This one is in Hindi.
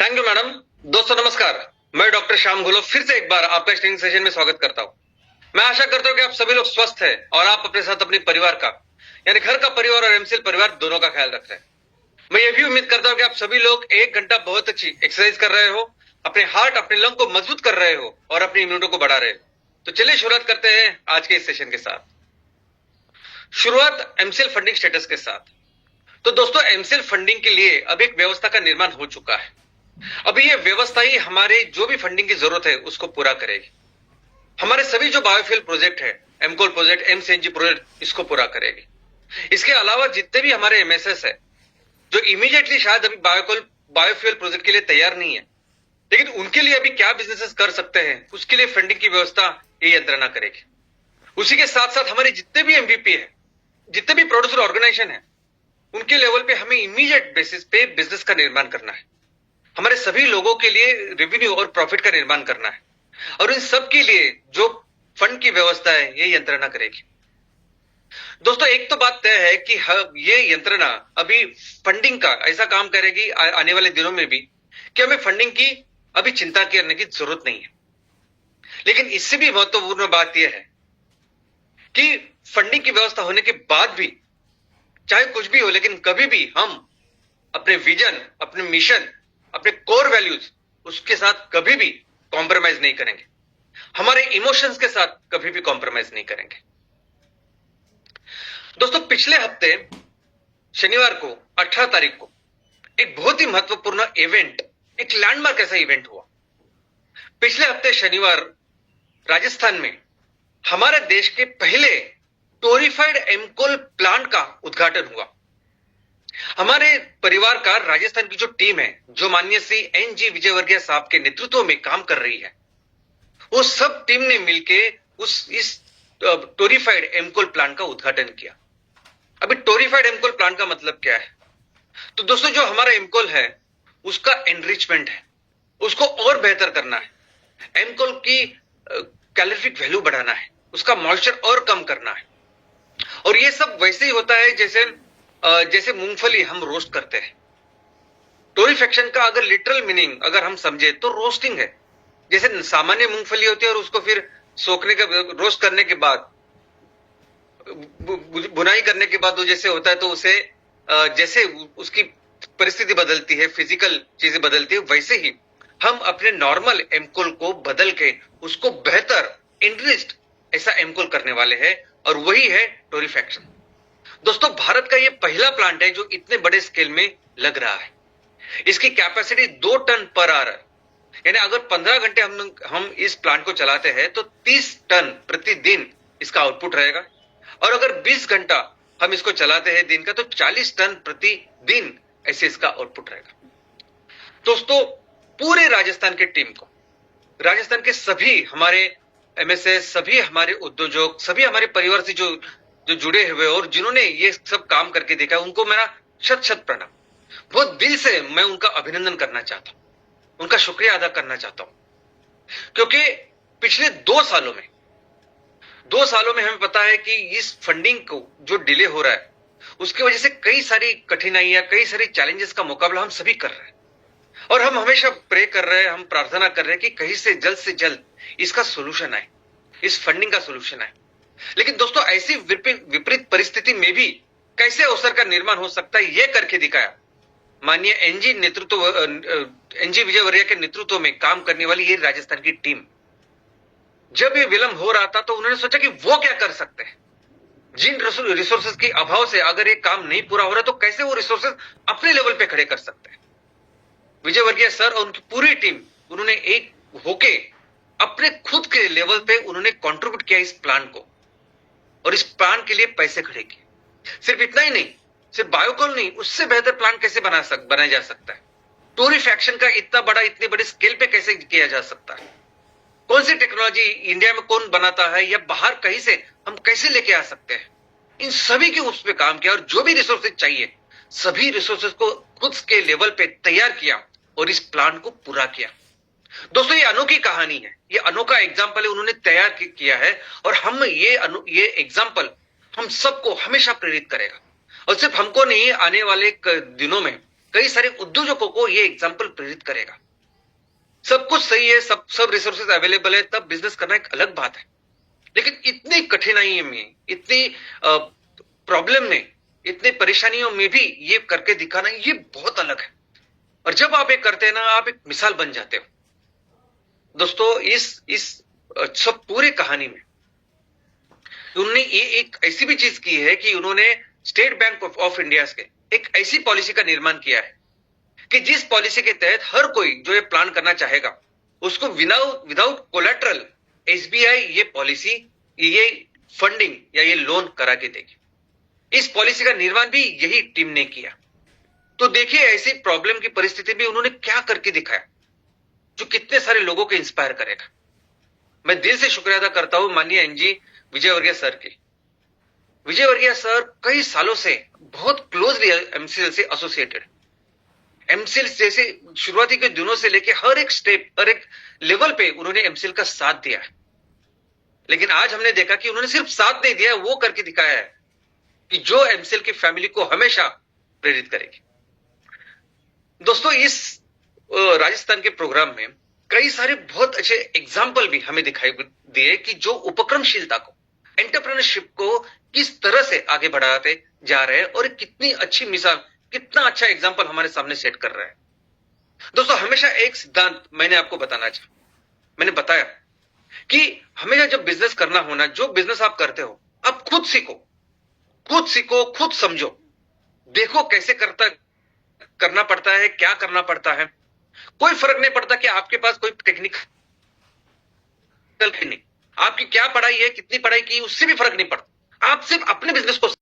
Thank you madam. दोस्तों नमस्कार, मैं डॉक्टर श्याम घोलप फिर से एक बार आपका ट्रेनिंग सेशन में स्वागत करता हूं। मैं आशा करता हूं कि आप सभी लोग स्वस्थ हैं और आप अपने साथ अपने परिवार का यानी घर का परिवार और एमसीएल परिवार दोनों का ख्याल रख रहे हैं। मैं ये भी उम्मीद करता हूं कि आप सभी लोग 1 घंटा बहुत अच्छी एक्सरसाइज कर रहे हो, अपने हार्ट अपने लंग को मजबूत कर रहे हो और अपनी इम्यूनिटी को बढ़ा रहे हो। तो चलिए शुरुआत करते हैं आज के इस सेशन के साथ। शुरुआत एमसीएल फंडिंग स्टेटस के साथ। तो दोस्तों एमसीएल फंडिंग के लिए अब एक व्यवस्था का निर्माण हो चुका है। अभी ये व्यवस्था ही हमारे जो भी फंडिंग की जरूरत है उसको पूरा करेगी। हमारे सभी जो बायोफ्यूल प्रोजेक्ट है, एमकोल प्रोजेक्ट, एमसीएनजी प्रोजेक्ट, इसको पूरा करेगी। इसके अलावा जितने भी हमारे एमएसएस है जो इमीडिएटली शायद अभी बायोफ्यूल प्रोजेक्ट के लिए तैयार नहीं है, लेकिन उनके लिए अभी क्या बिजनेसेस कर सकते हैं उसके लिए फंडिंग की व्यवस्था ये यंत्रणा करेगी। उसी के साथ साथ हमारे जितने भी एमवीपी है, जितने भी प्रोड्यूसर ऑर्गेनाइजेशन है, उनके लेवल पे हमें इमीडिएट बेसिस पे बिजनेस का निर्माण करना है। हमारे सभी लोगों के लिए रेवेन्यू और प्रॉफिट का निर्माण करना है और इन सब के लिए जो फंड की व्यवस्था है ये यंत्रणा करेगी। दोस्तों एक तो बात तय है कि ये यंत्रणा अभी फंडिंग का ऐसा काम करेगी आने वाले दिनों में भी कि हमें फंडिंग की अभी चिंता करने की जरूरत नहीं है। लेकिन इससे भी महत्वपूर्ण बात यह है कि फंडिंग की व्यवस्था होने के बाद भी चाहे कुछ भी हो, लेकिन कभी भी हम अपने विजन, अपने मिशन, अपने कोर वैल्यूज उसके साथ कभी भी कॉम्प्रोमाइज नहीं करेंगे। हमारे इमोशंस के साथ कभी भी कॉम्प्रोमाइज नहीं करेंगे। दोस्तों पिछले हफ्ते शनिवार को 18 तारीख को एक बहुत ही महत्वपूर्ण इवेंट, एक लैंडमार्क ऐसा इवेंट हुआ। पिछले हफ्ते शनिवार राजस्थान में हमारे देश के पहले टोरिफाइड एमकोल प्लांट का उद्घाटन हुआ। हमारे परिवार का राजस्थान की जो टीम है, जो माननीय श्री एनजी विजयवर्गीय साहब के नेतृत्व में काम कर रही है, वो सब टीम ने मिलके इस टोरिफाइड एमकोल प्लांट का उद्घाटन किया। अभी टोरिफाइड एमकोल प्लांट का मतलब क्या है? तो दोस्तों जो हमारा एमकोल है उसका एनरिचमेंट है, उसको और बेहतर करना है, एमकोल की कैलोरीफिक वैल्यू बढ़ाना है, उसका मॉइस्चर और कम करना है। और ये सब वैसे ही होता है जैसे मूंगफली हम रोस्ट करते हैं। टोरिफेक्शन का अगर लिटरल मीनिंग अगर हम समझे तो रोस्टिंग है। जैसे सामान्य मूंगफली होती है और उसको फिर सोखने के रोस्ट करने के बाद, बुनाई करने के बाद वो जैसे होता है, तो उसे जैसे उसकी परिस्थिति बदलती है, फिजिकल चीजें बदलती है, वैसे ही हम अपने नॉर्मल एमकोल को बदल के उसको बेहतर एनरिच्ड ऐसा एमकोल करने वाले हैं और वही है टोरिफेक्शन। दोस्तों भारत का ये पहला प्लांट है जो इतने बड़े स्केल में लग रहा है। इसकी कैपेसिटी 2 टन पर आवर है, यानी अगर 15 घंटे हम इस प्लांट को चलाते हैं तो 30 टन प्रतिदिन इसका आउटपुट रहेगा। और अगर 20 घंटा हम इसको चलाते हैं दिन का तो 40 टन प्रतिदिन ऐसे इसका आउटपुट रहेगा। दोस्तों पूरे राजस्थान के टीम को, राजस्थान के सभी हमारे एमएसएस, सभी हमारे उद्योजक, सभी हमारे परिवार से जो जुड़े हुए और जिन्होंने ये सब काम करके देखा, उनको मेरा शत शत प्रणाम। बहुत दिल से मैं उनका अभिनंदन करना चाहता हूं, उनका शुक्रिया अदा करना चाहता हूं, क्योंकि पिछले 2 सालों में हमें पता है कि इस फंडिंग को जो डिले हो रहा है उसकी वजह से कई सारी कठिनाइयां, कई सारी चैलेंजेस का मुकाबला हम सभी कर रहे हैं और हम हमेशा प्रे कर रहे हैं, हम प्रार्थना कर रहे हैं कि कहीं से जल्द इसका सोल्यूशन आए, इस फंडिंग का सोल्यूशन आए। लेकिन दोस्तों ऐसी विपरीत परिस्थिति में भी कैसे अवसर का निर्माण हो सकता है ये करके दिखाया माननीय एनजी विजयवर्गीय के नेतृत्व में काम करने वाली ये राजस्थान की टीम। जब ये विलंब हो रहा था तो उन्होंने सोचा कि वो क्या कर सकते हैं, जिन रिसोर्सेज के अभाव से अगर ये काम नहीं पूरा हो रहा तो कैसे वो रिसोर्सेज अपने लेवल पे खड़े कर सकते हैं। विजयवर्गीय सर और उनकी पूरी टीम, उन्होंने एक होके अपने खुद के लेवल पे उन्होंने कंट्रीब्यूट किया इस प्लान को और इस प्लान के लिए पैसे खड़े किए। सिर्फ इतना ही नहीं, सिर्फ बायोकोल नहीं, उससे बेहतर प्लान कैसे बनाया जा सकता है, टोरिफेक्शन का इतने बड़े स्केल पे कैसे किया जा सकता है, कौन सी टेक्नोलॉजी इंडिया में कौन बनाता है या बाहर कहीं से हम कैसे लेके आ सकते हैं, इन सभी के उस पे काम किया और जो भी रिसोर्सेज चाहिए सभी रिसोर्सेज को खुद के लेवल पे तैयार किया और इस प्लान को पूरा किया। दोस्तों ये अनोखी कहानी है, ये अनोखा एग्जाम्पल उन्होंने तैयार किया है और हम ये एग्जाम्पल हम सबको हमेशा प्रेरित करेगा। और सिर्फ हमको नहीं, आने वाले दिनों में कई सारे उद्योजकों को ये एग्जाम्पल प्रेरित करेगा। सब कुछ सही है, सब रिसोर्सेज अवेलेबल है, तब बिजनेस करना एक अलग बात है। लेकिन इतनी कठिनाई में, इतनी प्रॉब्लम में, इतनी परेशानियों में भी ये करके दिखाना, ये बहुत अलग है। और जब आप ये करते हैं ना, आप एक मिसाल बन जाते हो। दोस्तों, इस सब पूरी कहानी में उन्होंने ये एक ऐसी भी चीज की है कि उन्होंने स्टेट बैंक ऑफ इंडिया के एक ऐसी पॉलिसी का निर्माण किया है कि जिस पॉलिसी के तहत हर कोई जो ये प्लान करना चाहेगा उसको विदाउट कोलैटरल एसबीआई ये पॉलिसी, ये फंडिंग या ये लोन करा के देगी। इस पॉलिसी का निर्माण भी यही टीम ने किया। तो देखिए, ऐसी प्रॉब्लम की परिस्थिति में उन्होंने क्या करके दिखाया जो कितने सारे लोगों को इंस्पायर करेगा। मैं दिल से शुक्रिया अदा करता हूं माननीय एनजी विजयवर्गीय सर की। विजयवर्गीय सर कई सालों से बहुत क्लोजली एमसीएल से एसोसिएटेड, एमसीएल जैसे शुरुआती के दिनों से लेके हर एक स्टेप, हर एक लेवल पे उन्होंने एमसीएल का साथ दिया है। लेकिन आज हमने देखा कि उन्होंने सिर्फ साथ नहीं दिया, वो करके दिखाया है कि जो एमसीएल की फैमिली को हमेशा प्रेरित करेगी। दोस्तों, इस राजस्थान के प्रोग्राम में कई सारे बहुत अच्छे एग्जाम्पल भी हमें दिखाई दिए कि जो उपक्रमशीलता को, एंटरप्रेन्योरशिप को किस तरह से आगे बढ़ाते जा रहे हैं और कितनी अच्छी मिसाल, कितना अच्छा एग्जाम्पल हमारे सामने सेट कर रहे हैं। दोस्तों, हमेशा एक सिद्धांत मैंने आपको मैंने बताया कि हमेशा जब बिजनेस करना होना, जो बिजनेस आप करते हो, आप खुद सीखो, खुद समझो, देखो कैसे करना पड़ता है, क्या करना पड़ता है। कोई फर्क नहीं पड़ता कि आपके पास कोई टेक्निकल नहीं, आपकी क्या पढ़ाई है, कितनी पढ़ाई की, उससे भी फर्क नहीं पड़ता। आप सिर्फ अपने बिजनेस को